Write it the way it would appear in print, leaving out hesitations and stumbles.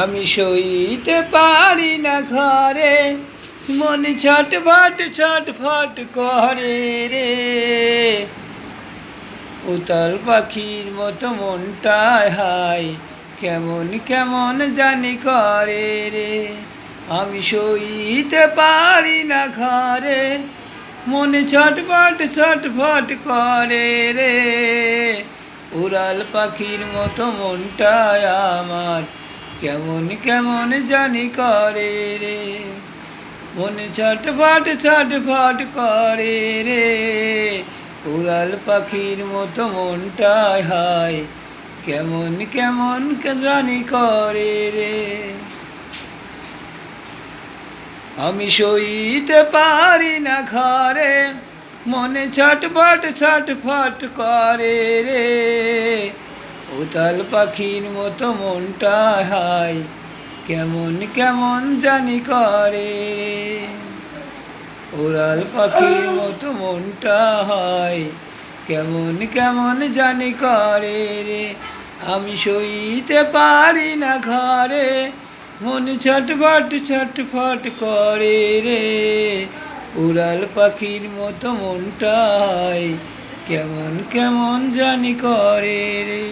আমি সইতে পারি না ঘরে, মন ছটফট ছটফট করে রে। উতাল পাখির মতো মনটায় হায়, কেমন কেমন জানি করে রে। আমি সইতে পারি না ঘরে, মন ছটফট ছটফট করে রে। উড়াল পাখির মতো মনটায় আমার, কেমন কেমন জানি করে রে। মনে ছটফট ছটফট করে রে। উড়াল পাখির মতো মনটায় হায়, কেমন কেমন জানি করে রে। আমি সইতে পারি না ঘরে, মনে ছটফট ছটফট করে রে। উতাল পাখির মতো মনটা হায়, কেমন কেমন জানি করে রে। উড়াল পাখির মতো মনটা হয়, কেমন কেমন জানি করে রে। আমি সইতে পারি না ঘরে, মন ছটফট ছটফট করে রে। উড়াল পাখির মতো মনটা হয়, কেমন কেমন জানি করে রে।